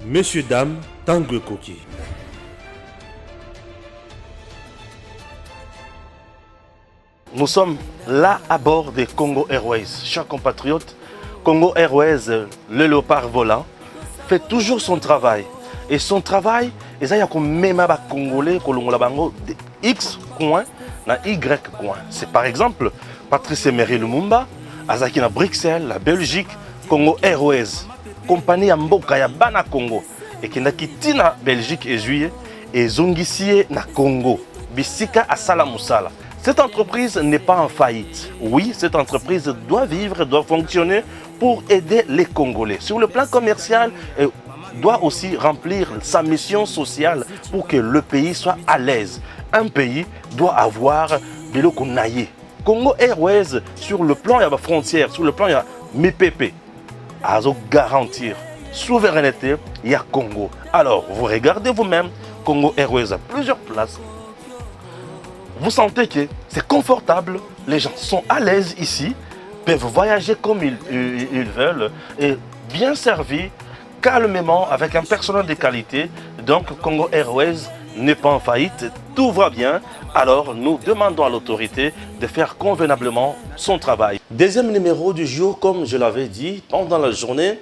Monsieur, dame, Tanguy Koki. Nous sommes là à bord de Congo Airways. Chers compatriotes, Congo Airways, le léopard volant, fait toujours son travail. Et son travail, c'est qu'il y a même des Congolais qui ont X coin et Y coin. C'est par exemple Patrice Emery Lumumba, Azaki na Bruxelles, la Belgique, Congo Airways, compagnie Mboka ya Bana Congo, et qui n'a quitté la Belgique et juillet, et Zongisie na Congo, Bisika à Salamoussala. Cette entreprise n'est pas en faillite. Oui, cette entreprise doit vivre, doit fonctionner pour aider les Congolais. Sur le plan commercial, elle doit aussi remplir sa mission sociale pour que le pays soit à l'aise. Un pays doit avoir de l'eau qu'on aille. Congo Airways, sur le plan, il y a la frontière, sur le plan, il y a MIPP. À garantir souveraineté, il y a Congo. Alors, vous regardez vous-même, Congo Airways a plusieurs places. Vous sentez que c'est confortable, les gens sont à l'aise ici, peuvent voyager comme ils veulent, et bien servis, calmement, avec un personnel de qualité. Donc, Congo Airways n'est pas en faillite, tout va bien. Alors, nous demandons à l'autorité de faire convenablement son travail. Deuxième numéro du jour, comme je l'avais dit, pendant la journée,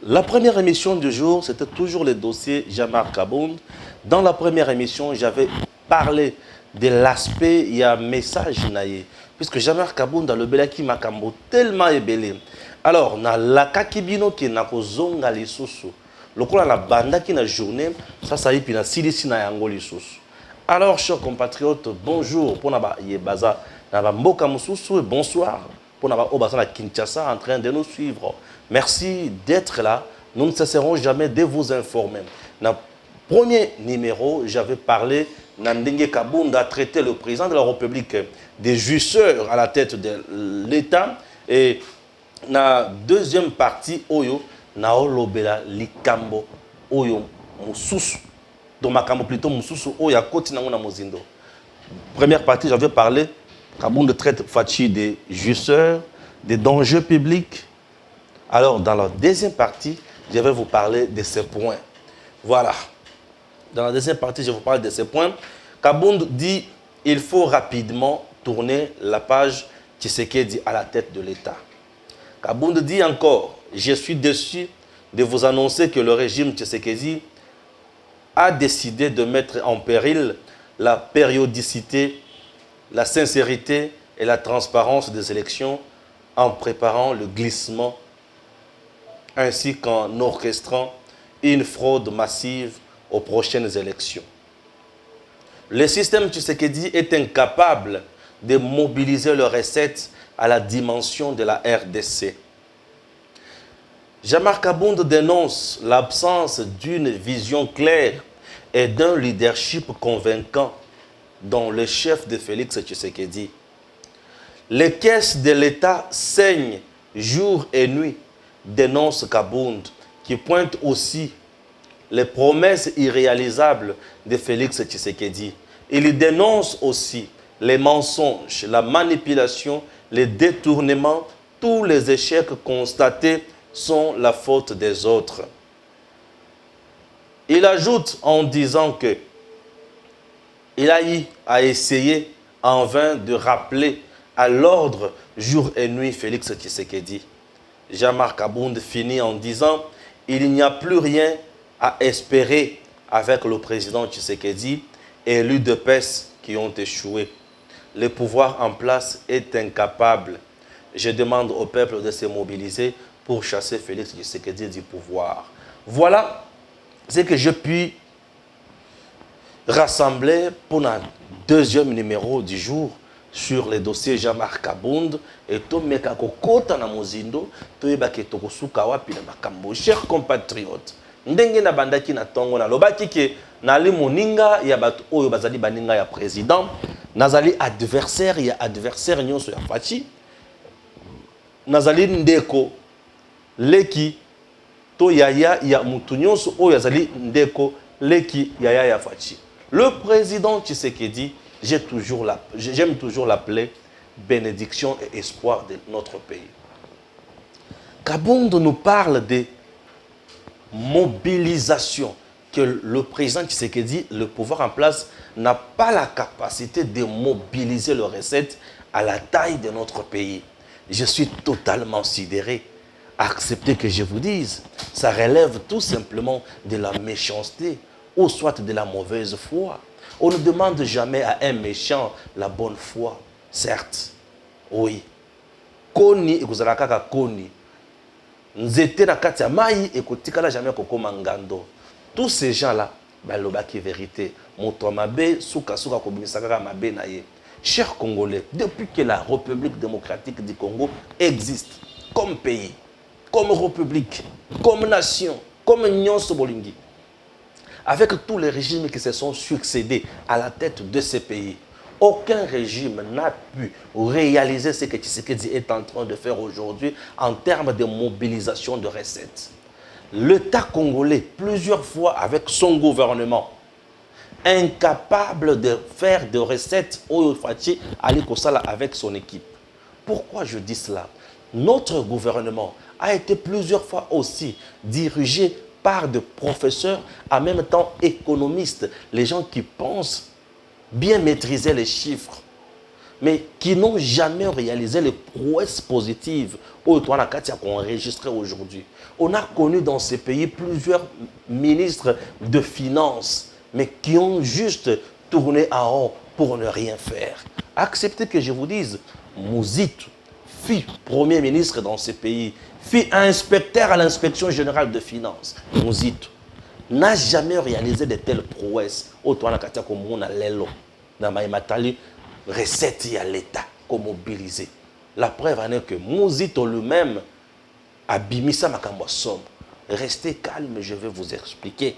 la première émission du jour, c'était toujours le dossier Jean-Marc Kabound. Dans la première émission, j'avais parlé de l'aspect, il y a un message naïe. Puisque Jean-Marc Kabound a le belaki makambo tellement ébélé. Alors, na la kakibino qui na kozonga lisusu. Le coup la banda qui na journée, ça y est, puis na silisi na yango lisusu. Alors, chers compatriotes, bonjour pour naba yebaza naba mboka mususu et bonsoir pour naba obaza na Kinshasa en train de nous suivre. Merci d'être là. Nous ne cesserons jamais de vous informer. Dans le premier numéro, j'avais parlé Nandenge Kabound a traité le président de la République des jouisseurs à la tête de l'État. Et dans la deuxième partie, Oyo, Naolobela Likambo, Oyo, Moussousou. Donc, Makambo plutôt Moussousou, Oya Koti Nangona Mozindo. Première partie, j'avais parlé, Kabound traite Fachi des jouisseurs, des dangers publics. Alors, dans la deuxième partie, je vais vous parler de ces points. Voilà. Dans la deuxième partie, je vous parle de ces points. Kabound dit qu'il faut rapidement tourner la page Tshisekedi à la tête de l'État. Kabound dit encore, je suis déçu de vous annoncer que le régime Tshisekedi a décidé de mettre en péril la périodicité, la sincérité et la transparence des élections en préparant le glissement ainsi qu'en orchestrant une fraude massive aux prochaines élections. Le système Tshisekedi est incapable de mobiliser les recettes à la dimension de la RDC. Jean-Marc Kabound dénonce l'absence d'une vision claire et d'un leadership convaincant dont le chef de Félix Tshisekedi. Les caisses de l'État saignent jour et nuit, dénonce Kabound, qui pointe aussi les promesses irréalisables de Félix Tshisekedi. Il dénonce aussi les mensonges, la manipulation, les détournements. Tous les échecs constatés sont la faute des autres. Il ajoute en disant que il a eu à essayer en vain de rappeler à l'ordre jour et nuit Félix Tshisekedi. Jean-Marc Kabound finit en disant « Il n'y a plus rien à espérer avec le président Tshisekedi et l'UDPS qui ont échoué. Le pouvoir en place est incapable. Je demande au peuple de se mobiliser pour chasser Félix Tshisekedi du pouvoir. » Voilà ce que je puis rassembler pour un deuxième numéro du jour sur le dossier Jean-Marc Kabound et Tomeka Kokota na Mozindo, Toyebake Tokosuka wapi na makambo. Chers compatriotes, ndenge na bandaki na tongo na lobaki ke nali moninga ya bato oyo bazali baninga ya président, nazali adversaire ya adversaire nyonso ya Fachi, nazali ndeko leki to yaya ya mutu nyonso oyo azali ndeko leki yaya ya Fachi. Le président Tshisekedi, j'aime toujours l'appeler bénédiction et espoir de notre pays. Kabound nous parle de mobilisation que le président Tshisekedi, le pouvoir en place, n'a pas la capacité de mobiliser les recettes à la taille de notre pays. Je suis totalement sidéré. Acceptez que je vous dise, ça relève tout simplement de la méchanceté ou soit de la mauvaise foi. On ne demande jamais à un méchant la bonne foi. Certes, oui. Koni ekozala kaka koni. Nzete na kati ya mai ekotikala jamais kokoma ngando. Tous ces gens-là, balobaki vérité. Moto mabe suka suka kobimisa kaka mabe na ye. Chers Congolais, depuis que la République démocratique du Congo existe comme pays, comme république, comme nation, comme Nyonso Bolingi, avec tous les régimes qui se sont succédés à la tête de ces pays, aucun régime n'a pu réaliser ce que Tshisekedi est en train de faire aujourd'hui en termes de mobilisation de recettes. L'État congolais, plusieurs fois avec son gouvernement, incapable de faire de recettes au Fati Ali Kosala avec son équipe. Pourquoi je dis cela? Notre gouvernement a été plusieurs fois aussi dirigé par des professeurs, en même temps économistes, les gens qui pensent bien maîtriser les chiffres, mais qui n'ont jamais réalisé les prouesses positives qu'on enregistrées aujourd'hui. On a connu dans ces pays plusieurs ministres de finances, mais qui ont juste tourné en rond pour ne rien faire. Acceptez que je vous dise, Mouzito fut Premier ministre dans ces pays, fut inspecteur à l'inspection générale de finances. Mouzito n'a jamais réalisé de telles prouesses. Recette à l'État comme mobilisé. La preuve en est que Mouzito lui-même a bimisa makambo somme. Restez calme, je vais vous expliquer.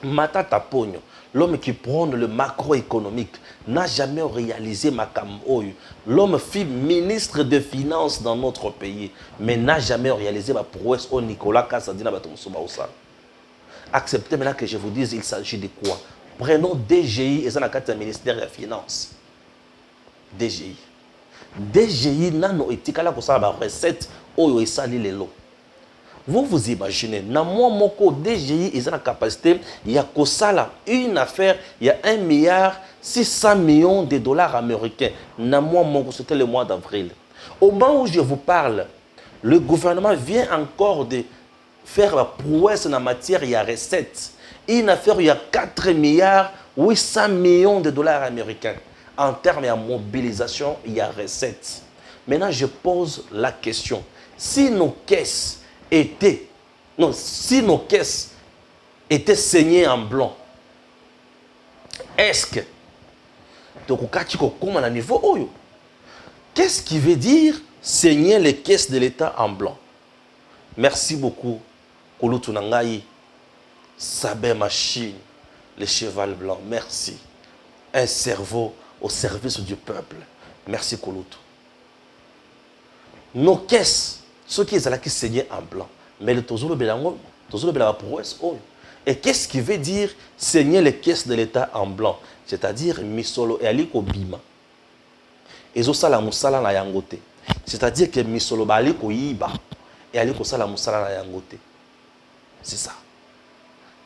Matata Pogno, l'homme qui prône le macroéconomique, n'a jamais réalisé makambo. L'homme fut ministre de finances dans notre pays, mais n'a jamais réalisé ma prouesse au Nicolas Kassadina Batomsoba Osa. Acceptez maintenant que je vous dise, il s'agit de quoi? Prenons DGI et ça n'a qu'à ministère des Finances. DGI. DGI n'a pas été capable de faire la recette ou sali les lots. Vous vous imaginez, dans mon DGI, ils ont la capacité, il y a une affaire, il y a 1 milliard 600 millions de dollars américains. Dans c'était le mois d'avril. Au moment où je vous parle, le gouvernement vient encore de faire la prouesse en matière, il y a recettes. Une affaire, il y a 4 milliards 800 millions de dollars américains. En termes de mobilisation, il y a recettes. Maintenant, je pose la question. Si nos caisses étaient saignées en blanc, est-ce que qu'est-ce qui veut dire saigner les caisses de l'État en blanc? Merci beaucoup, Kouloutou Nangaï, Sabé Machine, le cheval blanc, merci. Un cerveau au service du peuple. Merci Kouloutou. Nos caisses, ceux qui sont saigné en blanc, mais le Tozolo Belango, prouesse. Et qu'est-ce qui veut dire saigner les caisses de l'État en blanc? C'est-à-dire Misolo et Aliko Bima. Et Zosala Moussala na Yangote. C'est-à-dire que Misolo Baliko Yiba et Aliko Sala Moussala na Yangote. C'est ça.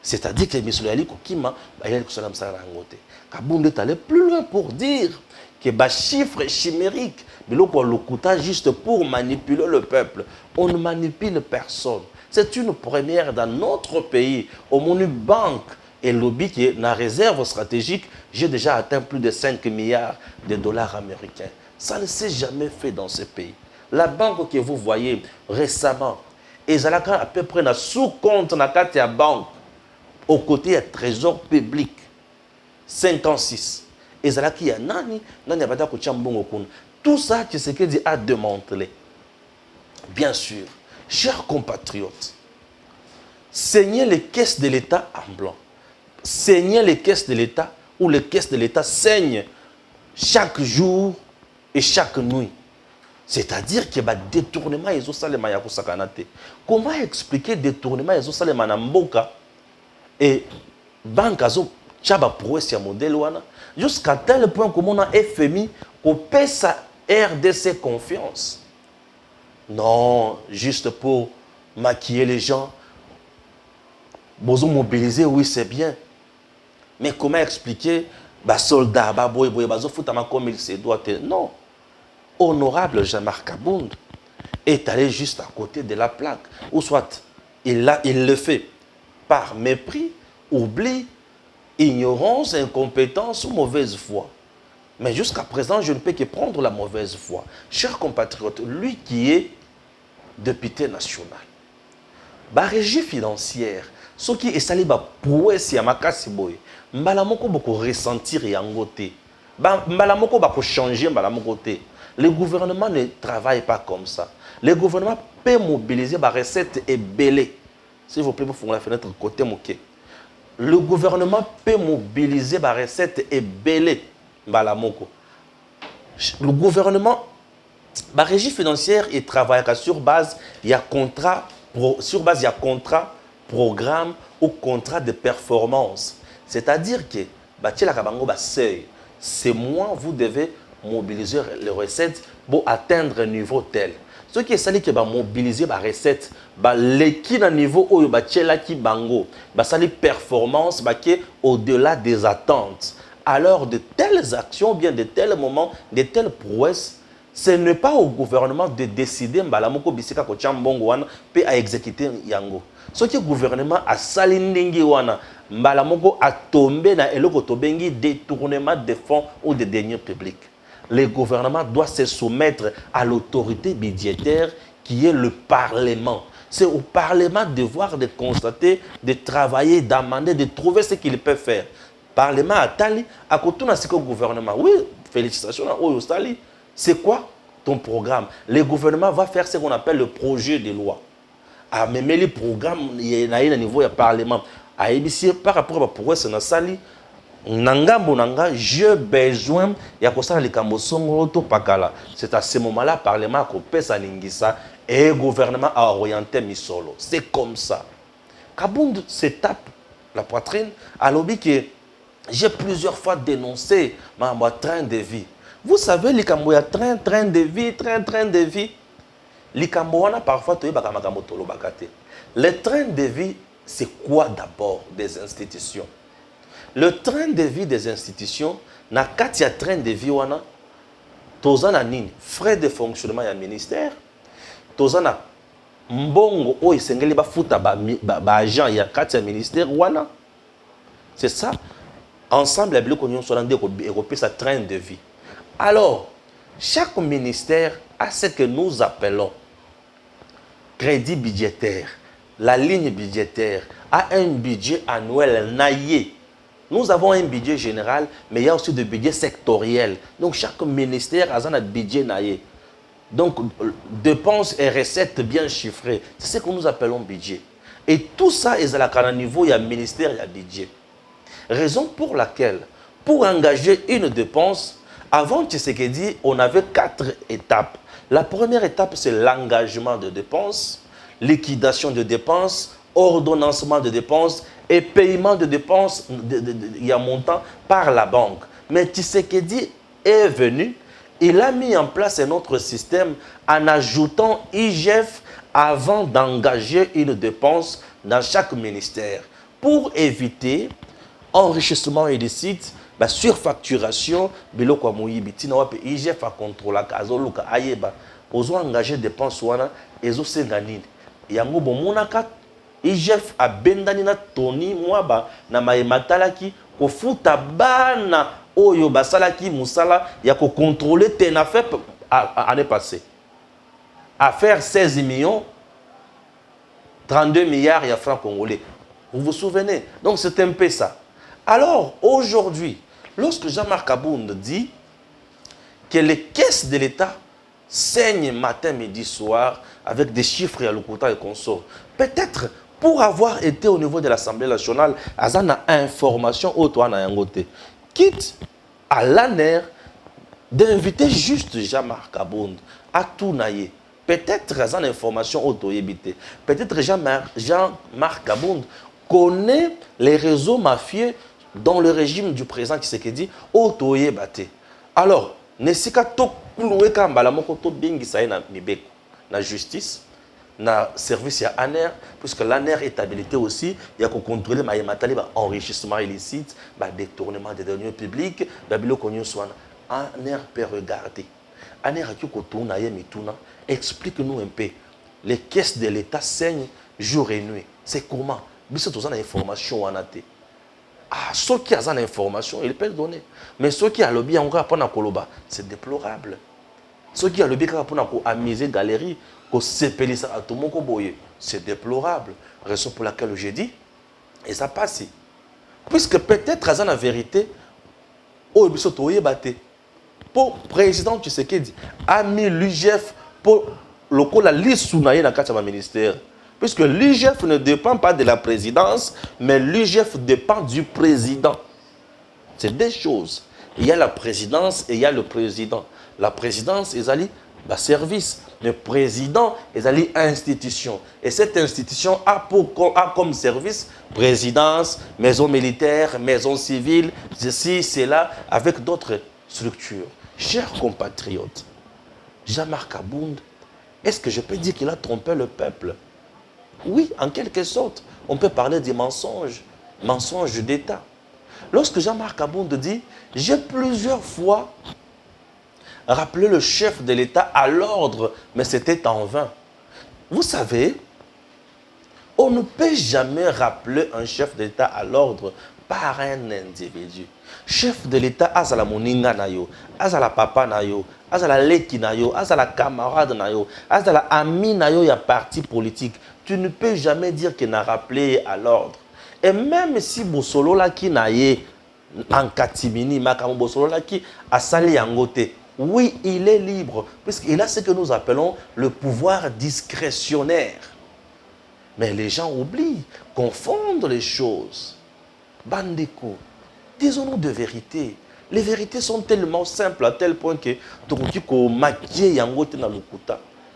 C'est-à-dire que Misolo Aliko Kima, Aliko Sala Moussala na Yangote. Kaboum est allé plus loin pour dire que les chiffres chimériques, mais le juste pour manipuler le peuple. On ne manipule personne. C'est une première dans notre pays. Au Monu Banque et lobby qui est dans la réserve stratégique, j'ai déjà atteint plus de 5 milliards de dollars américains. Ça ne s'est jamais fait dans ce pays. La banque que vous voyez récemment, ils ont à peu près un sous-compte dans la banque, au côté du trésor public, 56. Et il y a nani abada ko chambongo kuna. Tout ça qui dit a démantelé. Bien sûr, chers compatriotes, saignez les caisses de l'État en blanc. Saignez les caisses de l'État ou les caisses de l'État saignent chaque jour et chaque nuit. C'est-à-dire qu'il y a des détournements et comment expliquer détournement et mboka et banque azo chaba prouesse ya modèle wana jusqu'à tel point que mon FMI paie sa RDC confiance. Non, juste pour maquiller les gens, Bozo mobiliser, oui, c'est bien. Mais comment expliquer, bah, soldat, bah, boy, boy, bah, comme il se doit. Non. Honorable Jean-Marc Abound est allé juste à côté de la plaque. Ou soit, il le fait par mépris, oubli, ignorance, incompétence ou mauvaise foi. Mais jusqu'à présent, je ne peux que prendre la mauvaise foi. Chers compatriotes, lui qui est député national, la régie financière, ce qui est sali ba prouesse ya makasi boy, mbala moko boko ressentir yango te. Mbala moko bako changer mbala moko te. Le gouvernement ne travaille pas comme ça. Le gouvernement peut mobiliser la recette et belé. S'il vous plaît, vous faites la fenêtre côté moké. Le gouvernement peut mobiliser la recette et belé. Le gouvernement, la régie financière, il travaille sur base, il y a contrat, sur base, il y a contrat, programme ou contrat de performance. C'est-à-dire que, c'est moi, vous devez mobiliser les recettes pour atteindre un niveau tel. Ce qui est sali que mobiliser les recettes, l'équipe à niveau où qui bango, sali performance qui au-delà des attentes. Alors de telles actions, bien de tels moments, de telles prouesses, ce n'est pas au gouvernement de décider mbalamoko bisika ko chambongo wana pe à exécuter yango. Ce que le gouvernement a salindingi wana mbalamoko a tombé na eloko tobengi détournement de fonds ou de deniers publics. Le gouvernement doit se soumettre à l'autorité budgétaire qui est le Parlement. C'est au Parlement de voir, de constater, de travailler, d'amender, de trouver ce qu'il peut faire. Parlement à Tali, à côté de gouvernement. Oui, félicitations à Oyostali. C'est quoi ton programme? Le gouvernement va faire ce qu'on appelle le projet de loi. À même les programmes, il y a un niveau de Parlement. À ABC, par rapport à pourquoi c'est dans Sali, j'ai besoin de c'est à ce moment-là, le Parlement a coupé sa lingisa et le gouvernement a orienté Misolo. C'est comme ça. Kabound se tape la poitrine à l'objet que j'ai plusieurs fois dénoncé mon train de vie. Vous savez, les Camboya train de vie. Les Camboya parfois, le train de vie, c'est quoi d'abord des institutions? Le train de vie des institutions, na katia train de vie wana, tozana nini, frais de fonctionnement ya ministère, tozana mbongo o isengeli ba futa ba agent ya katia ministère wana. C'est ça. Ensemble, la Bible qu'on soit dans sa train de vie. Alors, chaque ministère a ce que nous appelons crédit budgétaire. La ligne budgétaire a un budget annuel naillé. Nous avons un budget général, mais il y a aussi des budgets sectoriels. Donc, chaque ministère a un budget naillé. Donc, dépenses et recettes bien chiffrées. C'est ce que nous appelons budget. Et tout ça est à la niveau, il y a ministère, il y a budget. Raison pour laquelle, pour engager une dépense, avant Tshisekedi, on avait 4 étapes. La première étape, c'est l'engagement de dépenses, liquidation de dépenses, ordonnancement de dépenses et paiement de dépenses il y a montant par la banque. Mais Tshisekedi est venu, il a mis en place un autre système en ajoutant IGF avant d'engager une dépense dans chaque ministère pour éviter enrichissement illicite, surfacturation, biloko moyibi tina wape IGF a contrôler kazoluka ayeba ozo engager dépenses wana ezo senga nini yango bomonaka IGF a bendani na toni mwaba na mayematalaki ko futa bana oyo basalaki musala ya ko contrôler ten affaire année passée affaire 16 millions 32 milliards de francs congolais. Vous vous souvenez? Donc c'est un peu ça. Alors, aujourd'hui, lorsque Jean-Marc Abound dit que les caisses de l'État saignent matin, midi, soir, avec des chiffres à l'Okouta et consorts, peut-être pour avoir été au niveau de l'Assemblée nationale, Azana a information au toit Yangote, quitte à l'ANER d'inviter juste Jean-Marc Abound à tout naïe. Peut-être Azana information au toyébité. Peut-être Jean-Marc Abound connaît les réseaux mafieux dans le régime du président Tshisekedi otoye bate. Alors, nesika to kuluwe kambala moko to bingi sa na mibeko na justice na service ya ANER, puisque l'ANER est habilité aussi, il y a qu'on contrôle enrichissement illicite, détournement des deniers publics, ANER peut regarder. ANER explique-nous un peu. Les caisses de l'État saignent jour et nuit. C'est comment? Bis tu as l'information en até. Ah, ceux qui ont l'information, ils peuvent donner. Mais ceux qui ont le bien encore pour Koloba, c'est déplorable. Ceux qui ont le bien pour amuser galerie, c'est déplorable. Raison pour laquelle j'ai dit, et ça passe. Puisque peut-être, à la vérité, pour le président Tshisekedi a mis l'UGF pour la liste sous le ministère. Puisque l'UGF ne dépend pas de la présidence, mais l'UGF dépend du président. C'est deux choses. Il y a la présidence et il y a le président. La présidence, ils allaient service. Le président, ils allaient institution. Et cette institution a comme service présidence, maison militaire, maison civile, ceci, cela, avec d'autres structures. Chers compatriotes, Jean-Marc Abound, est-ce que je peux dire qu'il a trompé le peuple? Oui, en quelque sorte. On peut parler des mensonges, mensonges d'État. Lorsque Jean-Marc Abound dit, j'ai plusieurs fois rappelé le chef de l'État à l'ordre, mais c'était en vain. Vous savez, on ne peut jamais rappeler un chef d'État à l'ordre par un individu. Chef de l'État, azala moninga nayo, azala papa nayo, azala leki nayo, azala camarade nayo, azala ami nayo ya parti politique. Tu ne peux jamais dire qu'il n'a rappelé à l'ordre. Et même si Bosolo la ki naye en katimini, makamo Bosolo la ki a sali yangote, oui, il est libre, puisqu'il a ce que nous appelons le pouvoir discrétionnaire. Mais les gens oublient, confondent les choses. Bandeko, disons-nous de vérité. Les vérités sont tellement simples à tel point que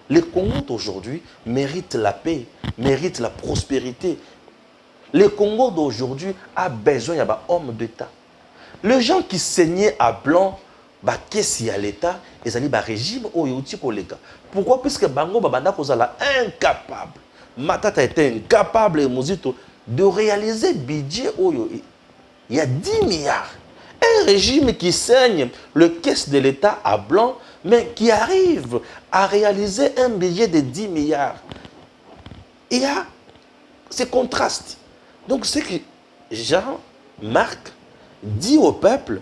les Congos d'aujourd'hui méritent la paix, méritent la prospérité. Le Congo d'aujourd'hui a besoin d'hommes d'État. Les gens qui saignaient à blanc, qu'est-ce qu'il y a l'État, ils ont un régime au Youtikolega. Pourquoi? Puisque Bango Babanda Kozala incapable. Matata était incapable de réaliser budget Oyo. Il y a 10 milliards. Un régime qui saigne le caisse de l'État à blanc, mais qui arrive à réaliser un budget de 10 milliards. Il y a ces contrastes. Donc, ce que Jean-Marc dit au peuple,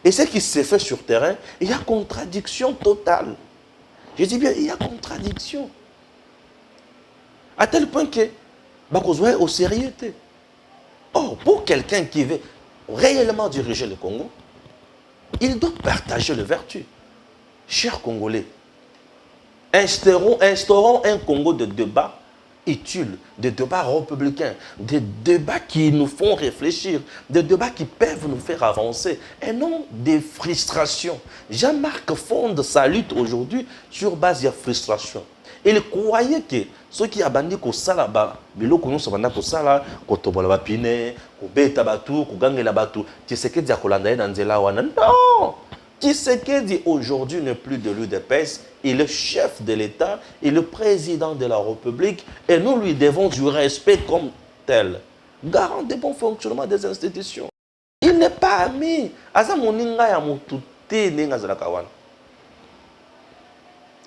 et ce qui s'est fait sur terrain, il y a contradiction totale. Je dis bien, il y a contradiction. À tel point que, au sérieux. Or, pour quelqu'un qui veut réellement diriger le Congo, il doit partager les vertus. Chers Congolais, instaurons un Congo de débats utiles, de débats républicains, des débats qui nous font réfléchir, des débats qui peuvent nous faire avancer, et non des frustrations. Jean-Marc fonde sa lutte aujourd'hui sur base de frustration. Il croyait que ceux qui abandonnent au salaba, bilo kono sabanda ko sala, ko tobola bapine, ko beta batu, ko gangela batu, Tshisekedi akolanda na nzela wana. Non! Tshisekedi aujourd'hui n'est plus de l'UDPS, il est chef de l'État, il est le président de la République et nous lui devons du respect comme tel. Garant du bon fonctionnement des institutions. Il n'est pas ami. Aza moninga ya mutute nenga zalakawana.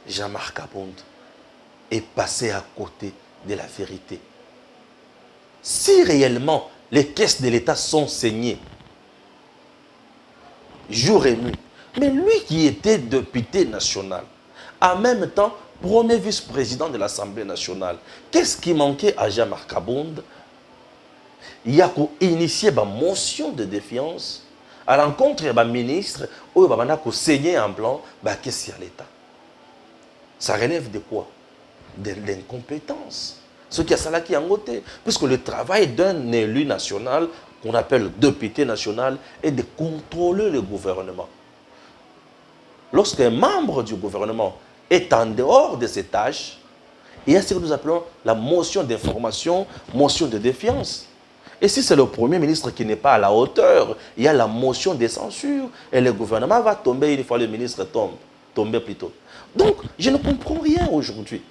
Jean-Marc Abound est passé à côté de la vérité. Si réellement les caisses de l'État sont saignées, jour et nuit, mais lui qui était député national, en même temps, premier vice-président de l'Assemblée nationale, qu'est-ce qui manquait à Jean-Marc Abound? Il a initié une motion de défiance à l'encontre du ministre où il a saigné en blanc, qu'est-ce qu'il y a l'État? Ça relève de quoi? De l'incompétence. Ce qui a ça là qui est en côté. Puisque le travail d'un élu national, qu'on appelle député national, est de contrôler le gouvernement. Lorsqu'un membre du gouvernement est en dehors de ses tâches, il y a ce que nous appelons la motion d'information, motion de défiance. Et si c'est le Premier ministre qui n'est pas à la hauteur, il y a la motion de censure. Et le gouvernement va tomber une fois le ministre tombe. Tomber plutôt. Donc, je ne comprends rien aujourd'hui.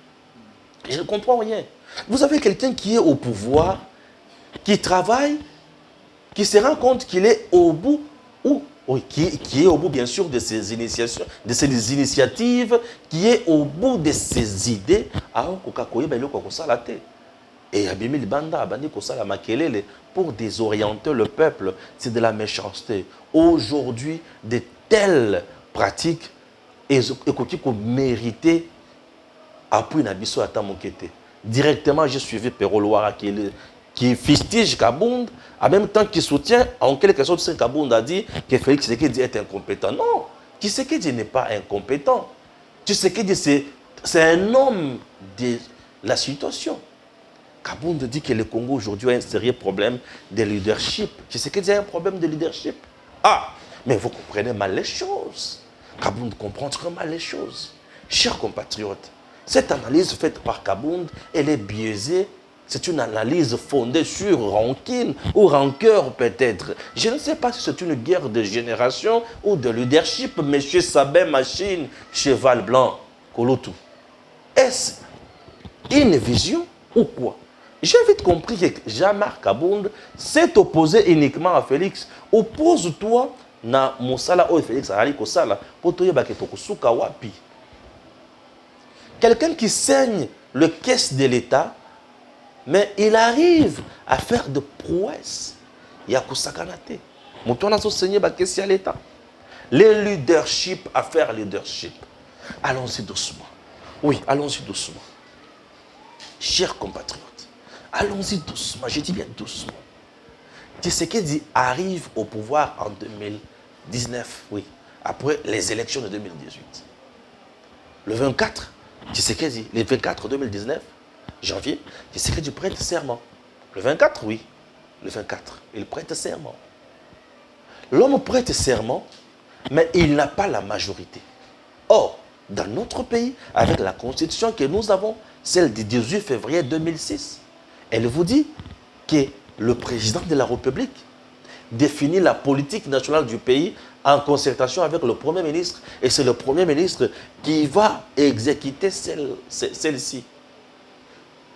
Je ne comprends rien. Vous avez quelqu'un qui est au pouvoir, qui travaille, qui se rend compte qu'il est au bout, oui, qui est au bout, bien sûr, de ses initiations, de ses initiatives, qui est au bout de ses idées. Et Abimil Banda, pour désorienter le peuple, c'est de la méchanceté. Aujourd'hui, de telles pratiques, écoutez, qu'on méritait appui Nabiso Atamokete. Directement, j'ai suivi Perro Loara qui fustige Kabound, en même temps qu'il soutient, en quelque sorte, Kabound a dit que Félix Tshisekedi est incompétent. Non, Tshisekedi n'est pas incompétent. Tshisekedi, c'est un homme de la situation. Kabound dit que le Congo aujourd'hui a un sérieux problème de leadership. Tshisekedi a un problème de leadership. Ah, mais vous comprenez mal les choses. Kabound comprend très mal les choses. Chers compatriotes, cette analyse faite par Kabound, elle est biaisée. C'est une analyse fondée sur rancune ou rancœur peut-être. Je ne sais pas si c'est une guerre de génération ou de leadership. Monsieur Sabin Machine, cheval blanc, Kolotou. Est-ce une vision ou quoi? J'ai vite compris que Jean-Marc Kabound s'est opposé uniquement à Félix. Oppose-toi na Moussala ou Félix Arali Kosala pour te dire que wapi. Quelqu'un qui saigne le caisse de l'État, mais il arrive à faire de prouesses. Il y a Kosakanate. Mouton a saigné le caisse de l'État. Le leadership à faire leadership. Allons-y doucement. Oui, allons-y doucement. Chers compatriotes, allons-y doucement. Je dis bien doucement. Tshisekedi arrive au pouvoir en 2019, oui, après les élections de 2018. Le 24, Tshisekedi, le 24 2019, janvier, Tshisekedi prête serment. Le 24, oui, le 24, il prête serment. L'homme prête serment, mais il n'a pas la majorité. Or, dans notre pays, avec la constitution que nous avons, celle du 18 février 2006, elle vous dit que le président de la République définit la politique nationale du pays en concertation avec le Premier ministre. Et c'est le Premier ministre qui va exécuter celle-ci.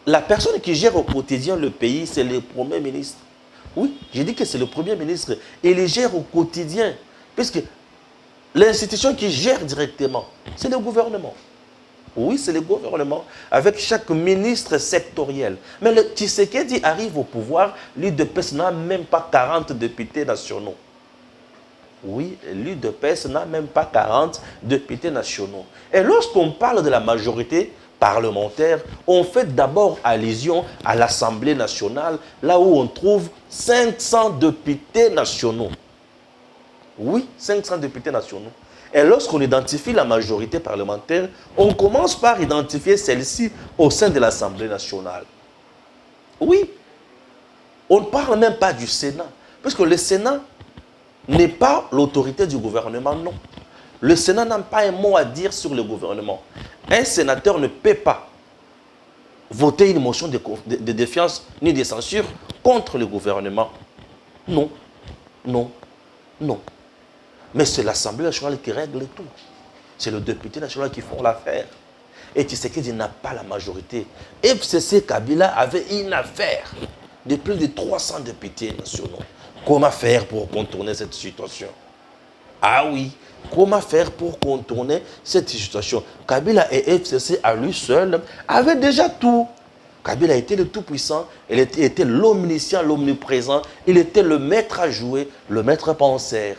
La personne qui gère au quotidien le pays, c'est le Premier ministre. Oui, j'ai dit que c'est le Premier ministre. Il les gère au quotidien. Puisque l'institution qui gère directement, c'est le gouvernement. Oui, c'est le gouvernement, avec chaque ministre sectoriel. Mais le Tshisekedi arrive au pouvoir, l'UDPS n'a même pas 40 députés nationaux. Oui, l'UDPS n'a même pas 40 députés nationaux. Et lorsqu'on parle de la majorité parlementaire, on fait d'abord allusion à l'Assemblée nationale, là où on trouve 500 députés nationaux. Oui, 500 députés nationaux. Et lorsqu'on identifie la majorité parlementaire, on commence par identifier celle-ci au sein de l'Assemblée nationale. Oui, on ne parle même pas du Sénat, puisque le Sénat n'est pas l'autorité du gouvernement, non. Le Sénat n'a pas un mot à dire sur le gouvernement. Un sénateur ne peut pas voter une motion de défiance ni de censure contre le gouvernement. Non, non, non. Mais c'est l'Assemblée nationale qui règle tout. C'est le député national qui font l'affaire. Et Tshisekedi n'a pas la majorité. FCC Kabila avait une affaire de plus de 300 députés nationaux. Comment faire pour contourner cette situation? Ah oui, comment faire pour contourner cette situation? Kabila et FCC à lui seul avaient déjà tout. Kabila était le tout-puissant, il était l'omniscient, l'omniprésent, il était le maître à jouer, le maître penseur.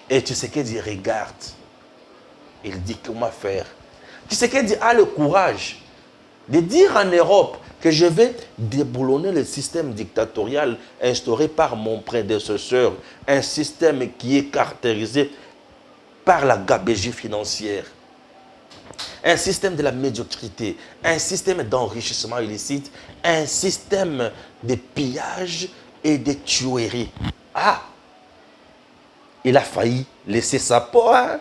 Et Tshisekedi regarde. Il dit comment faire. Tshisekedi a le courage de dire en Europe que je vais déboulonner le système dictatorial instauré par mon prédécesseur. Un système qui est caractérisé par la gabegie financière. Un système de la médiocrité. Un système d'enrichissement illicite. Un système de pillage et de tuerie. Ah! Il a failli laisser sa peau. Hein?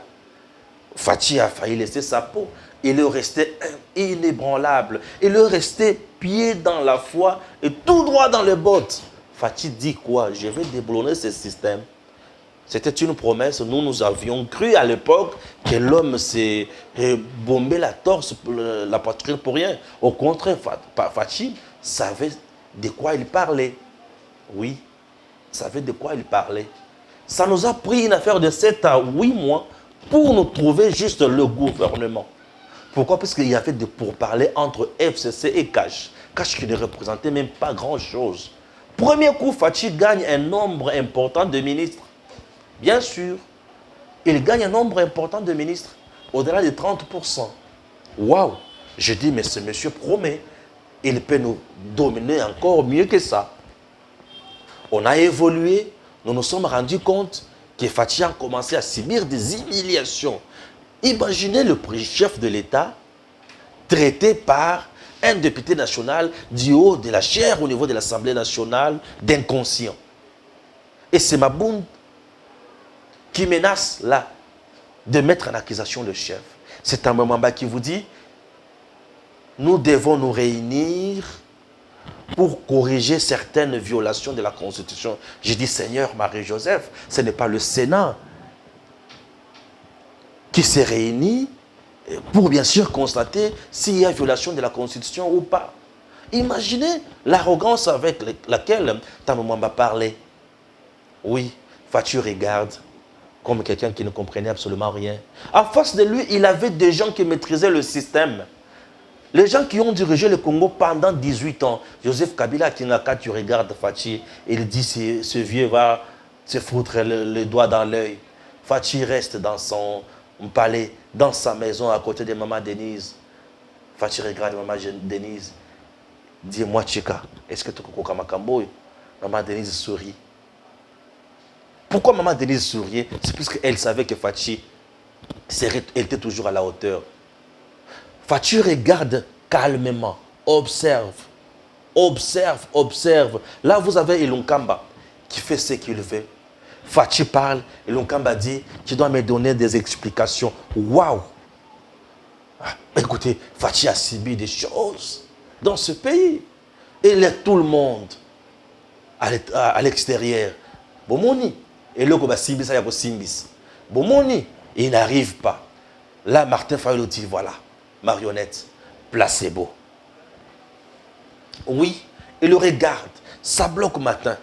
Fachi a failli laisser sa peau. Il est resté inébranlable. Il est resté pied dans la foi et tout droit dans les bottes. Fachi dit quoi? Je vais déboulonner ce système. C'était une promesse. Nous avions cru à l'époque que l'homme s'est bombé la torse, la poitrine pour rien. Au contraire, Fachi savait de quoi il parlait. Oui, savait de quoi il parlait. Ça nous a pris une affaire de 7 à 8 mois pour nous trouver juste le gouvernement. Pourquoi? Parce qu'il y avait des pourparlers entre FCC et Cash. Cash qui ne représentait même pas grand-chose. Premier coup, Fachi gagne un nombre important de ministres. Bien sûr, il gagne un nombre important de ministres, au-delà de 30%. Waouh! Je dis, mais ce monsieur promet, il peut nous dominer encore mieux que ça. On a évolué, nous nous sommes rendus compte que Fachi a commencé à subir des humiliations. Imaginez le chef de l'État traité par un député national du haut de la chaire au niveau de l'Assemblée nationale d'inconscient. Et c'est Maboun qui menace là de mettre en accusation le chef. C'est un moment qui vous dit, nous devons nous réunir pour corriger certaines violations de la Constitution. J'ai dit, Seigneur Marie-Joseph, ce n'est pas le Sénat qui s'est réuni pour bien sûr constater s'il y a violation de la Constitution ou pas. Imaginez l'arrogance avec laquelle Tamamamba parlait. Oui, Fachi regarde comme quelqu'un qui ne comprenait absolument rien. En face de lui, il avait des gens qui maîtrisaient le système. Les gens qui ont dirigé le Congo pendant 18 ans. Joseph Kabila, quand tu regardes Fachi, il dit ce vieux va se foutre le doigt dans l'œil. Fachi reste dans son palais, dans sa maison à côté de Maman Denise. Fachi regarde Maman Denise. Dis-moi, Chika, est-ce que tu as Makambo? Maman Denise sourit. Pourquoi Maman Denise souriait? C'est parce qu'elle savait que Fachi était toujours à la hauteur. Fachi regarde calmement, observe, observe, observe. Là, vous avez Ilunkamba qui fait ce qu'il veut. Fachi parle, Ilunkamba dit, tu dois me donner des explications. Waouh! Écoutez, Fachi a subi des choses dans ce pays. Et tout le monde à l'extérieur. Bomoni. Et le Koba Simbis, ça y a Simbis. Bomoni, il n'arrive pas. Là, Martin Fayolo dit, voilà, marionnette, placebo. Oui, il le regarde. Ça bloque au matin,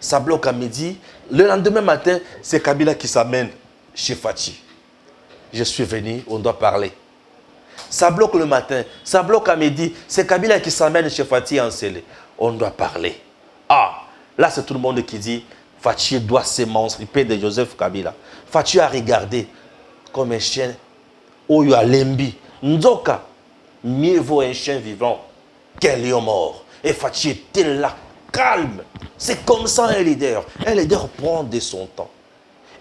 ça bloque à midi. Le lendemain matin, c'est Kabila qui s'amène chez Fachi. Je suis venu, on doit parler. Ça bloque le matin, ça bloque à midi. C'est Kabila qui s'amène chez Fachi en scellé. On doit parler. Ah, là c'est tout le monde qui dit, Fachi doit s'émanciper de Joseph Kabila. Fachi a regardé comme un chien. Oyo a lembi. Nzoka, mieux vaut un chien vivant qu'un lion mort. Et Fachi était là, calme. C'est comme ça un leader. Un leader prend de son temps.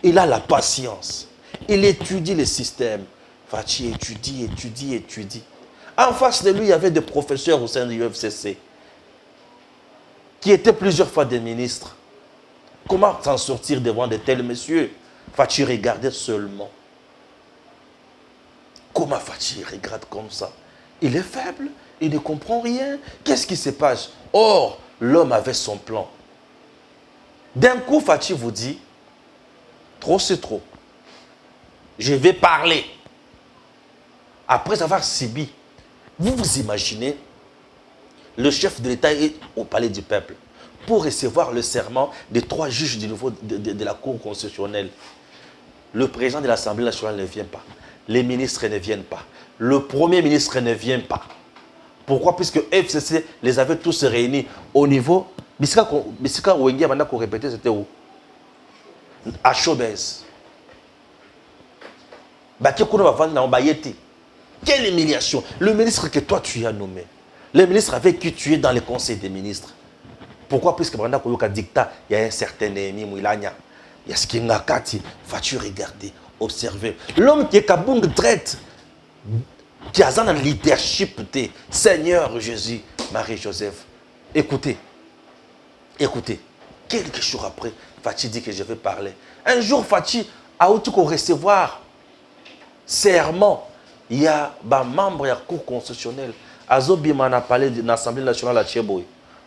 Il a la patience. Il étudie le système. Fachi étudie, étudie, étudie. En face de lui, il y avait des professeurs au sein du UFCC qui étaient plusieurs fois des ministres. Comment s'en sortir devant de tels messieurs? Fachi regardait seulement. Comment Fachi regarde comme ça? Il est faible, il ne comprend rien. Qu'est-ce qui se passe? Or, l'homme avait son plan. D'un coup, Fachi vous dit, trop c'est trop. Je vais parler. Après avoir subi, vous vous imaginez, le chef de l'État est au palais du peuple pour recevoir le serment des 3 juges du niveau de la Cour constitutionnelle. Le président de l'Assemblée nationale ne vient pas. Les ministres ne viennent pas. Le premier ministre ne vient pas. Pourquoi? Puisque FCC les avait tous réunis au niveau... Bisika Wengi, maintenant qu'on répétait, c'était où? À Chobès. Quelle humiliation! Le ministre que toi tu as nommé, le ministre avec qui tu es dans le conseil des ministres. Pourquoi? Puisque pendant qu'on a dictat, il y a un certain Némi Mouilania. Il y a ce qui n'a qu'à dire. Vas-tu regarder, observer? L'homme qui est Kaboung traite, qui a un leadership, Seigneur Jésus, Marie-Joseph. Écoutez, écoutez, quelques jours après, Fachi dit que je vais parler. Un jour, Fachi a eu tout recevoir serment. Il y a un membre de la Cour constitutionnelle. Azobima a parlé de l'Assemblée nationale à Tcheboy.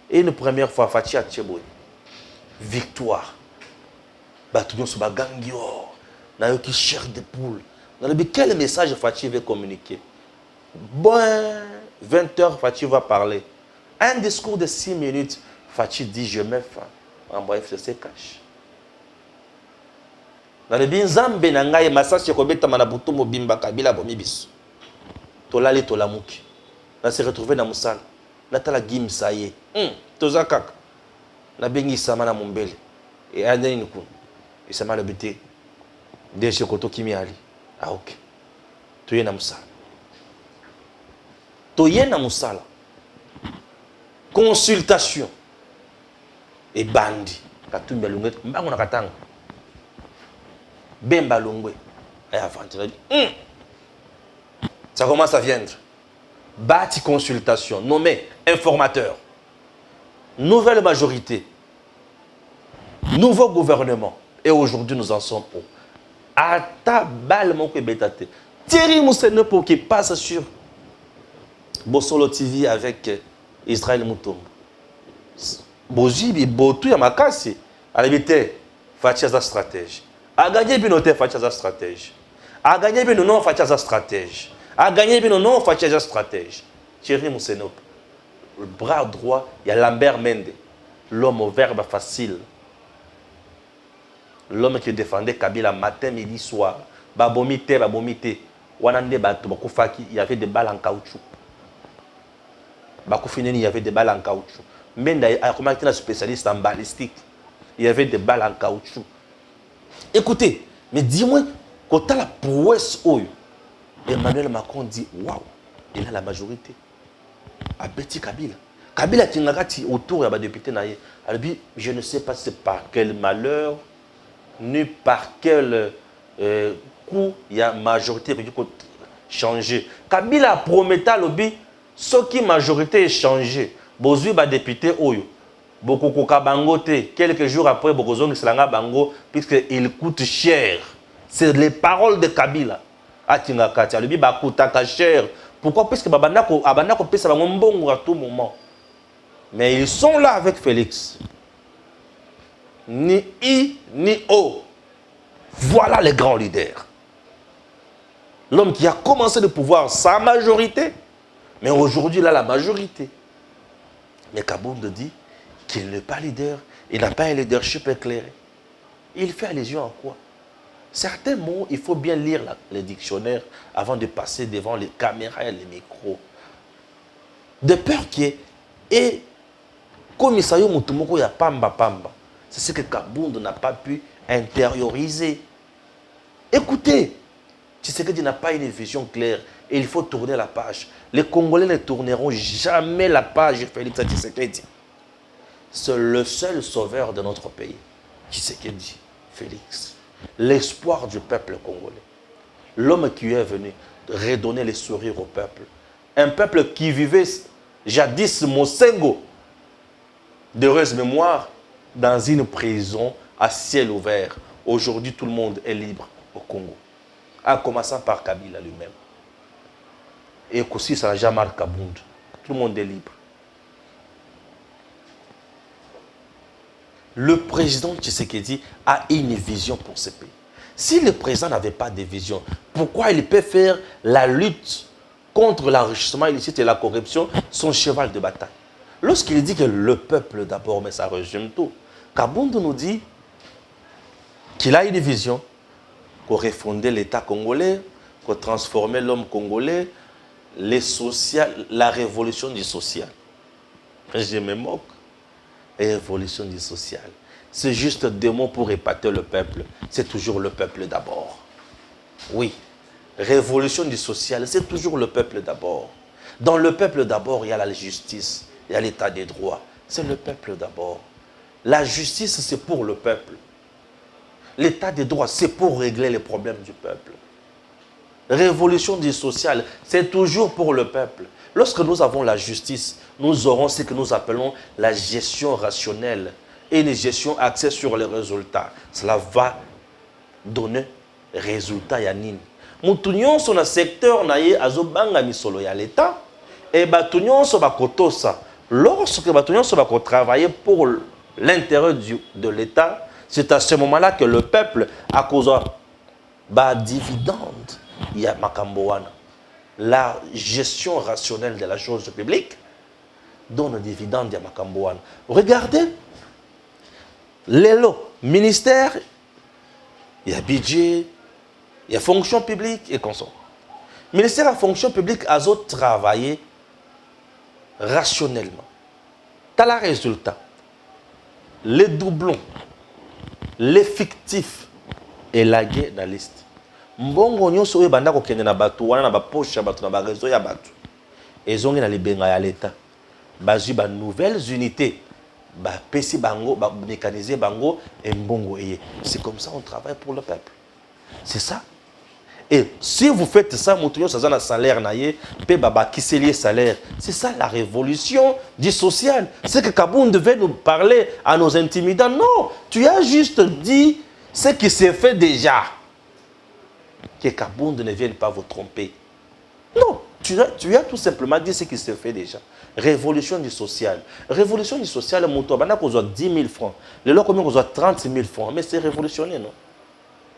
Et une première fois, Fachi à Tcheboy. Victoire. bato nyonso bagangi o nayoki chair de poule nalobi quel message Fachi veut communiquer. Bon, 20 heures Fachi va parler, un discours de 6 minutes. Fachi dit je mets fin, en bref se cache. nalobi nzambe na ngai masasi ekobetama na butu mobimba Kabila bomi biso tolali tolamuki na se retrouver na mosala natala gimisa ye toza kaka nabengi Isama na mombele e andeni nikuna Isama alobi te deshe koto kimi ali ok toye na mosala consultation et bandi katumbi alongwe mbango na katanga Bemba Longwe et aventure. Ça commence à viendre. Bâti consultation, nommé informateur. Nouvelle majorité. Nouveau gouvernement. Et aujourd'hui, nous en sommes où? Atabal Moko Betate. Thierry Moussenepo qui passe sur Bossolo TV avec Israël Moutombo. Bozibi, Botou Yamakasi. À l'éviter, Fatia stratégie. A gagné bien notre Fatia stratégie. A gagné bien non Fatia stratégie. A gagné bien non Fatia stratégie. Thierry Moussenepo. Le bras droit, il y a Lambert Mende. L'homme au verbe facile. L'homme qui défendait Kabila matin, midi, soir. Babomité, babomité. Wanande Bato, Bakufaki, il y avait des balles en caoutchouc. Bakufineni, il y avait des balles en caoutchouc. Mende a remarqué un spécialiste en balistique. Il y avait des balles en caoutchouc. Écoutez, mais dis-moi, quand tu as la prouesse, Emmanuel Macron dit waouh, il a la majorité. A Betty Kabila. Kabila qui n'a autour des députés, je ne sais pas c'est par quel malheur, ni par quel coup il y a majorité qui a changé. Kabila promettait à l'objet, ce qui majorité est changé. Bozui ba député Oyo. Beaucoup de quelques jours après, Bokozong Slanga Bango, puisqu'il coûte cher. C'est les paroles de Kabila. Atingakati, le biba coûte cher. Pourquoi? Puisque Babanako pèse à tout moment. Mais ils sont là avec Félix. Ni I, ni O. Voilà les grands leaders. L'homme qui a commencé le pouvoir, sa majorité. Mais aujourd'hui, il a la majorité. Mais Kabound dit qu'il n'est pas leader, il n'a pas un leadership éclairé. Il fait allusion à quoi? Certains mots, il faut bien lire les dictionnaires avant de passer devant les caméras et les micros. De peur qu'il y ait et comme Isayo Mutumoko ya pamba pamba. C'est ce que Kabound n'a pas pu intérioriser. Écoutez, Tshisekedi n'a pas une vision claire et il faut tourner la page. Les Congolais ne tourneront jamais la page, Félix Tshisekedi. C'est le seul sauveur de notre pays. Tshisekedi, Félix. L'espoir du peuple congolais. L'homme qui est venu redonner les sourires au peuple. Un peuple qui vivait jadis Mosengo, d'heureuse mémoire, dans une prison à ciel ouvert. Aujourd'hui, tout le monde est libre au Congo. En commençant par Kabila lui-même. Et aussi, ça n'a jamais marqué Kabound. Tout le monde est libre. Le président Tshisekedi a une vision pour ce pays. Si le président n'avait pas de vision, pourquoi il peut faire la lutte contre l'enrichissement illicite et la corruption son cheval de bataille? Lorsqu'il dit que le peuple d'abord, mais ça résume tout. Kabound nous dit qu'il a une vision pour refonder l'État congolais, pour transformer l'homme congolais, la révolution du social. Je me moque. Révolution du social. C'est juste des mots pour épater le peuple. C'est toujours le peuple d'abord. Oui. Révolution du social, c'est toujours le peuple d'abord. Dans le peuple d'abord, il y a la justice, il y a l'état des droits. C'est le peuple d'abord. La justice, c'est pour le peuple. L'état des droits, c'est pour régler les problèmes du peuple. Révolution du social, c'est toujours pour le peuple. Lorsque nous avons la justice, nous aurons ce que nous appelons la gestion rationnelle et une gestion axée sur les résultats. Cela va donner résultat yanine. Moutounion son secteur naie azobanga misolo ya l'État et batounion so bakotosa. Lorsque batounion so bako travailler pour l'intérêt de l'État, C'est à ce moment-là que le peuple a causé dividende. Il y a Makamboana. La gestion rationnelle de la chose publique donne dividende à Makamboana. Regardez, les lots, ministère, il y a budget, il y a fonction publique et consort. Ministère de fonction publique a travaillé rationnellement. Tu as le résultat. Les doublons, les fictifs élagués dans la liste. Mbongo nyonso oyo banda kokende na bato wana na ba poche bato na ba réseau ya bato. Ezongi na libenga ya l'état. Bazui ba nouvelles unités. Ba pesi bango, ba mécaniser bango et mbongo eye. C'est comme ça on travaille pour le peuple. C'est ça. Et si vous faites ça, moutouyo ça a un salaire naie, pe baba kiselier salaire. C'est ça la révolution du social. C'est que Kaboun devait nous parler à nos intimidants. Non, tu as juste dit ce qui s'est fait déjà. Que Kaboun ne vienne pas vous tromper. Non, tu as tout simplement dit ce qui s'est fait déjà. Révolution du social. Révolution du social, moutouyo, on a 10 000 francs. Le lot combien on a 30 000 francs. Mais c'est révolutionnaire, non?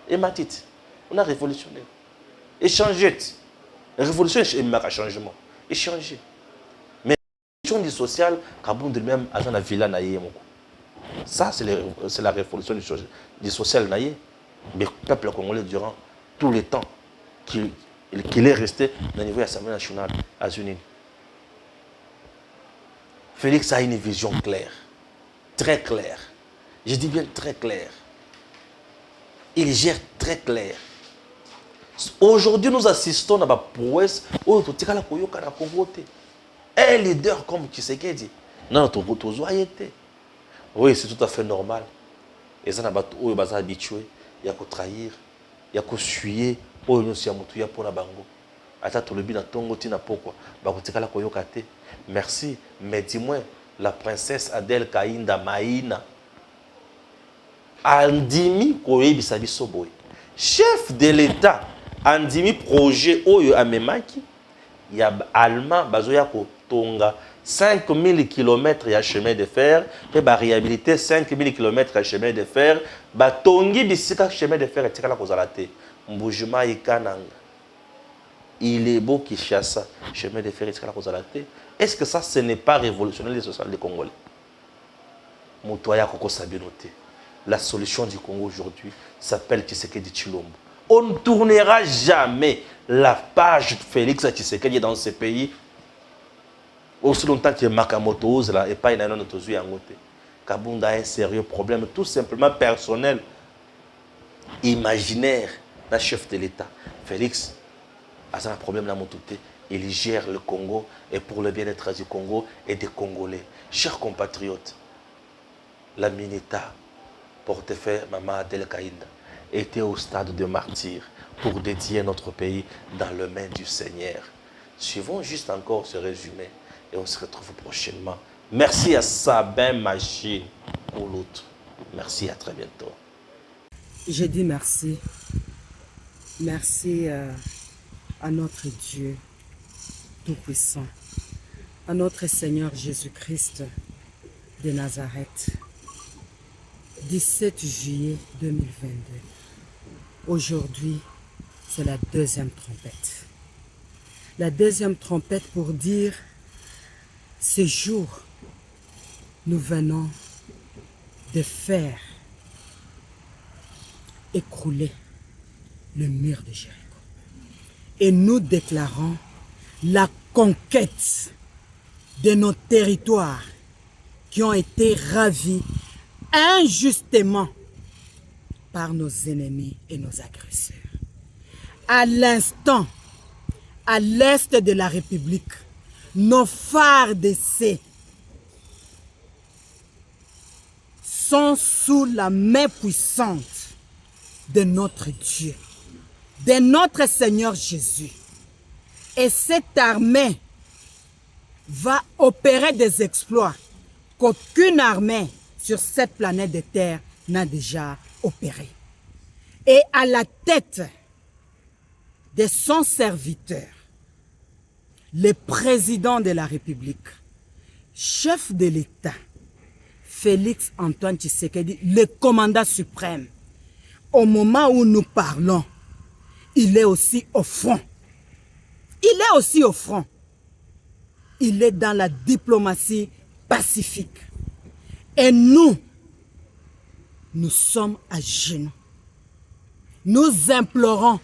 Et ma tite, on a révolutionné. Échanger. Révolution, c'est un changement. Échanger. Mais la révolution du social, Kaboun de même, à la villa naïe. Ça, c'est la révolution du social naïe. Mais le peuple congolais, durant tout le temps qu'il est resté au niveau de l'Assemblée nationale à Zunine. Félix a une vision claire. Très claire. Je dis bien très claire. Il gère très clair. Aujourd'hui, nous assistons à la prouesse où un leader comme Tshisekedi. Non, oui, c'est tout à fait normal. Et ça, nous sommes habitués. Il y a qu'à trahir, il y a qu'à suyer. Oh, nous sommes habitués pour la bango. Attends, le bin tongo tina pourquoi? Merci, mais dis-moi, la princesse Adèle Kainda Maïna. Andimi Koyebi Sabi Soboy. Chef de l'État. Andimi projet Oyo Amemaki, il y a Allemand, Bazoya Kotonga, 5000 km de chemin de fer, et bah réhabiliter 5000 km de chemin de fer, bah tongi bisika chemin de fer et tika la kozalate. Mbujuma Ikananga. Il est beau qui chasse chemin de fer et tika la kozalate. Est-ce que ça, ce n'est pas révolutionnaire les sociales des Congolais? Moutoya Koko Sabinote. La solution du Congo aujourd'hui s'appelle Tshisekedi Tshilombo. On ne tournera jamais la page de Félix Tshisekedi dans ce pays aussi longtemps que Makamoto et pas une autre Yangote. Kabunda a un sérieux problème, tout simplement personnel, imaginaire, d'un chef de l'État. Félix a un problème dans mon touté. Il gère le Congo et pour le bien-être du Congo et des Congolais. Chers compatriotes, la Mineta, portefeuille Maman Adel Kaïnda, était au stade de martyr pour dédier notre pays dans les mains du Seigneur. Suivons juste encore ce résumé et on se retrouve prochainement. Merci à Sabin Machine pour l'autre. Merci, à très bientôt. Je dis merci. Merci à notre Dieu Tout-Puissant, à notre Seigneur Jésus-Christ de Nazareth. 17 juillet 2022. Aujourd'hui, c'est la deuxième trompette. La deuxième trompette pour dire, ce jour, nous venons de faire écrouler le mur de Jéricho. Et nous déclarons la conquête de nos territoires qui ont été ravis injustement par nos ennemis et nos agresseurs. À l'instant, à l'est de la République, nos phares d'essai sont sous la main puissante de notre Dieu, de notre Seigneur Jésus. Et cette armée va opérer des exploits qu'aucune armée sur cette planète de terre n'a déjà opéré. Et à la tête de son serviteur, le président de la République, chef de l'État, Félix Antoine Tshisekedi, le commandant suprême, au moment où nous parlons, il est aussi au front. Il est aussi au front. Il est dans la diplomatie pacifique. Et nous sommes à genoux. Nous implorons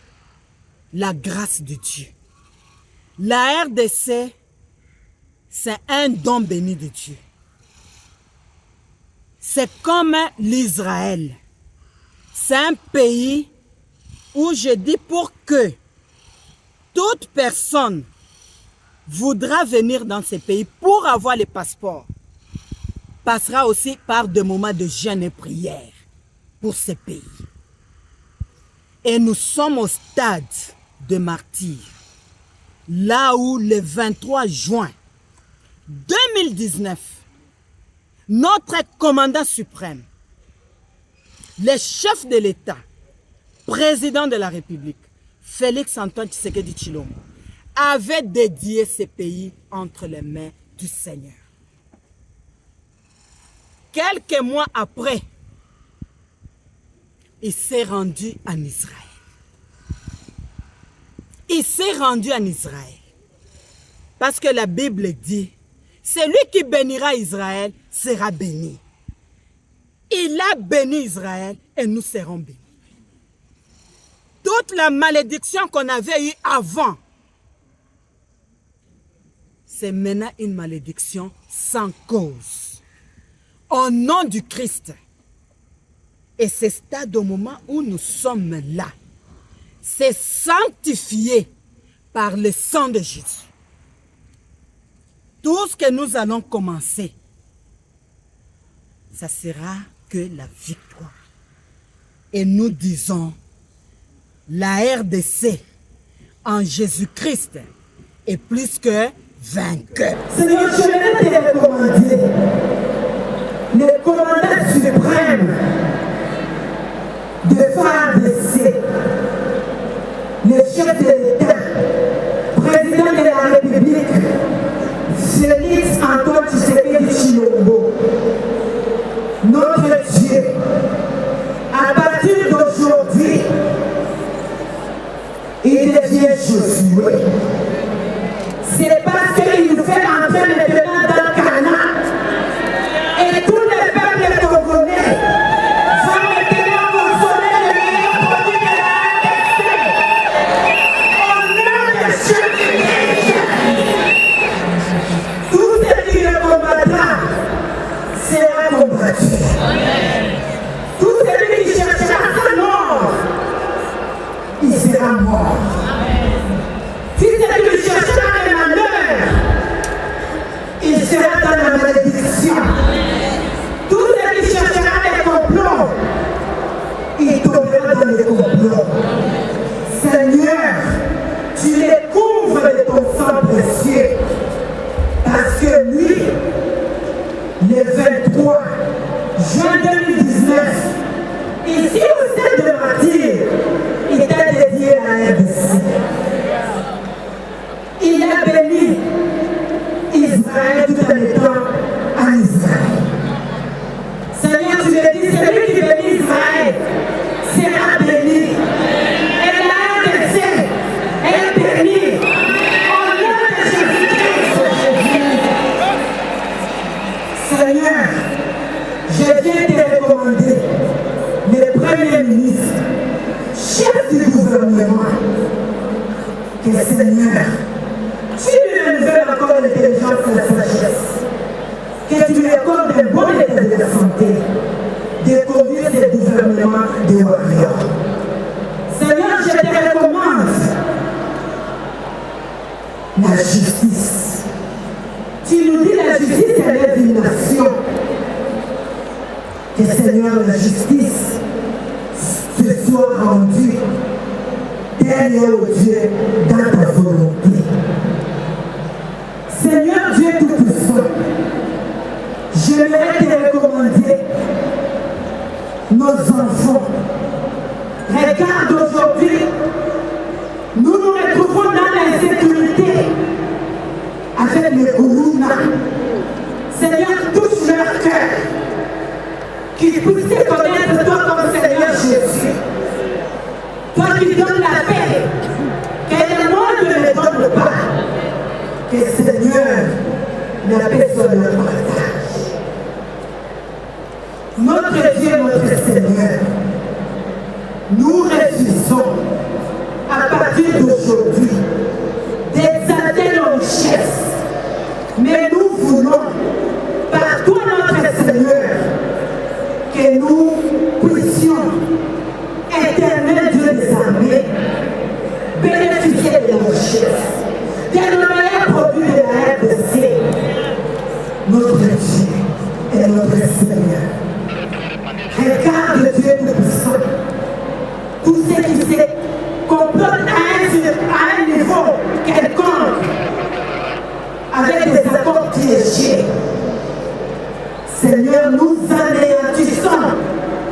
la grâce de Dieu. La RDC, c'est un don béni de Dieu. C'est comme l'Israël. C'est un pays où je dis pour que toute personne voudra venir dans ce pays pour avoir le passeport, passera aussi par des moments de jeûne et prière pour ce pays. Et nous sommes au stade de martyr, là où le 23 juin 2019, notre commandant suprême, le chef de l'État, président de la République, Félix Antoine Tshisekedi Tshilombo, avait dédié ce pays entre les mains du Seigneur. Quelques mois après, il s'est rendu en Israël. Il s'est rendu en Israël. Parce que la Bible dit, celui qui bénira Israël sera béni. Il a béni Israël et nous serons bénis. Toute la malédiction qu'on avait eue avant, c'est maintenant une malédiction sans cause. Au nom du Christ. Et c'est stade au moment où nous sommes là. C'est sanctifié par le sang de Jésus. Tout ce que nous allons commencer, ça sera que la victoire. Et nous disons, la RDC en Jésus-Christ est plus que vainqueur. Seigneur, je vais te recommander le commandant suprême de FARDC, le chef de l'État, président de la République, Félix Antoine Tshisekedi Tshilombo, notre Dieu, à partir d'aujourd'hui, il devient Josué. C'est parce qu'il nous fait entrer maintenant dans Canaan. Et tous les peuples congolais vont maintenant consommer le meilleur produit de la RDC. Au nom de Jésus-Christ, tout ce qui le combattra sera combattu. Tout celui qui cherchera sa mort, il sera mort. Si celui qui cherchera le malheur, il sera dans la malédiction. Tout celui qui cherchera les complots, il tombera dans les complots. Seigneur, tu les couvres de ton sang précieux. Parce que lui, le 23 juin 2019, ici au stade de martyr, il t'a dédié à la RDC. Il a béni Israël tout en étant en Israël. Seigneur, tu le dis, celui qui bénit Israël sera béni. Et la RDC est bénie. Au nom de Jésus-Christ. Seigneur, je viens te recommander le Premier ministre, chef du gouvernement, que Seigneur, tu lui révèles encore l'intelligence et la sagesse, que tu lui accordes un bon état de la santé, de conduire ce gouvernement de warriors. Seigneur, je te recommande la justice. Tu nous dis la justice est l'indignation. Que Seigneur, la justice se soit rendue derrière Dieu dans ta volonté. Seigneur Dieu Tout-Puissant, j'aimerais te recommander nos enfants. Regarde aujourd'hui, nous nous retrouvons dans l'insécurité avec le corona. Seigneur, touche leur cœur. qu'ils puissent te connaître toi comme Seigneur Jésus. Toi qui donnes la paix, que le monde ne le donne pas. Que Seigneur, la paix soit notre partage. Notre Dieu, notre Seigneur, nous refusons à partir d'aujourd'hui d'exalter nos richesses. Mais nous voulons, par toi notre Seigneur, que nous puissions, éternel Dieu des armées, bénéficier de nos richesses, de nos meilleurs produits de la RDC. Notre Dieu et notre Seigneur. Regarde Dieu Tout-Puissant. Tout ce qui se comporte à un niveau quelconque, avec des accords piégés. Seigneur, nous anéantissons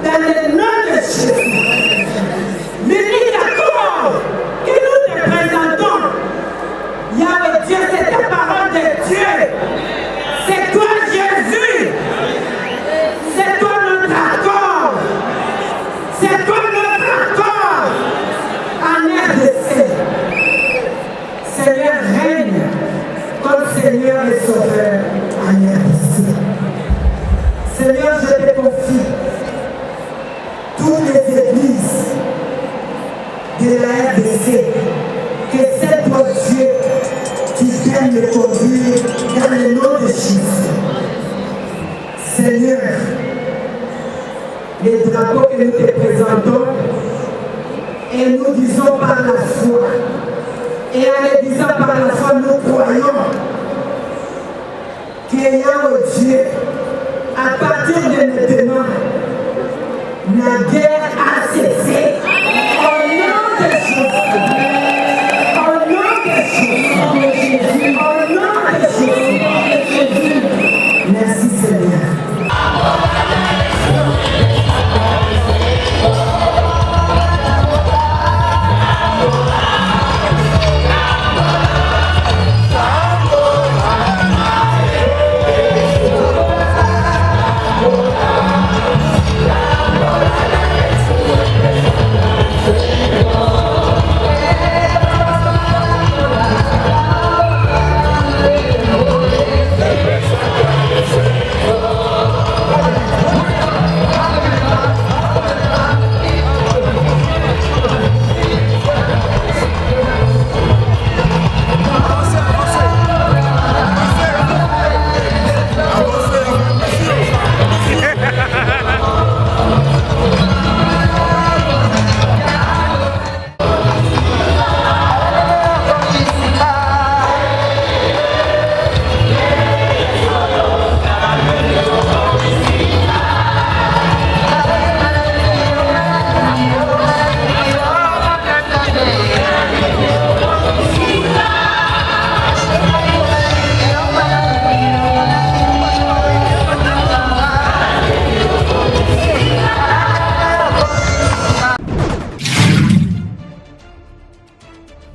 dans le nom de Jésus. L'unique accord que nous te présentons, Yahweh Dieu, c'est ta parole de Dieu. C'est toi Jésus. C'est toi notre accord. C'est toi notre accord en RDC. Seigneur, règne comme Seigneur et Sauveur en RDC. Seigneur, je te confie toutes les églises de la RDC, que c'est toi Dieu qui vienne me conduire dans le nom de Jésus. Seigneur, les drapeaux que nous te présentons, et nous disons par la foi, et en le disant par la foi, nous croyons que Yahweh Dieu, à partir de maintenant, la guerre a cessé. Au nom de Jésus. Au nom de Jésus. Au nom de Jésus. Merci Seigneur.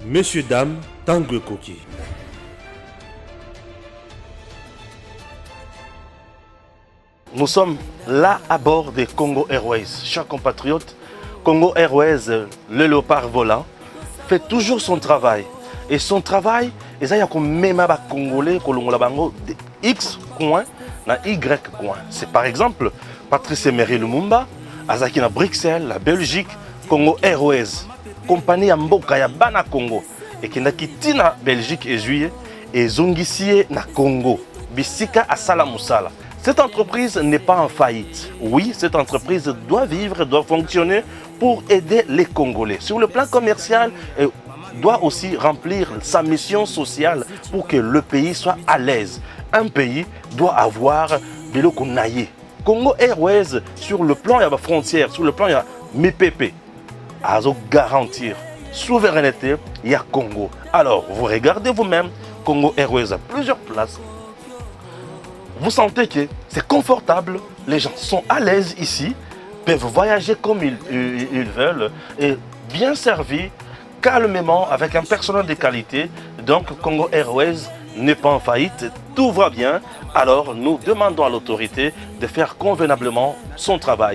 Messieurs, dames, Tanguy Koki. Nous sommes là à bord des Congo Airways. Chers compatriotes, Congo Airways, le léopard volant, fait toujours son travail. Et son travail, c'est même les Congolais de X coin na Y coin. C'est par exemple Patrice Emery Lumumba, Azaki na Bruxelles, la Belgique, Congo Airways. Compagnie ya mboka ya bana Congo et qui n'a quitté na Belgique et juillet et zongisie na Congo bisika asala musala. Cette entreprise n'est pas en faillite. Oui, cette entreprise doit vivre, doit fonctionner pour aider les Congolais. Sur le plan commercial, elle doit aussi remplir sa mission sociale pour que le pays soit à l'aise. Un pays doit avoir biloko naye. Congo Airways, sur le plan de la frontière, sur le plan de la MIPP, à garantir souveraineté, il y a Congo. Alors, vous regardez vous-même, Congo Airways a plusieurs places. Vous sentez que c'est confortable, les gens sont à l'aise ici, peuvent voyager comme ils veulent, et bien servis, calmement, avec un personnel de qualité. Donc, Congo Airways n'est pas en faillite, tout va bien, alors nous demandons à l'autorité de faire convenablement son travail.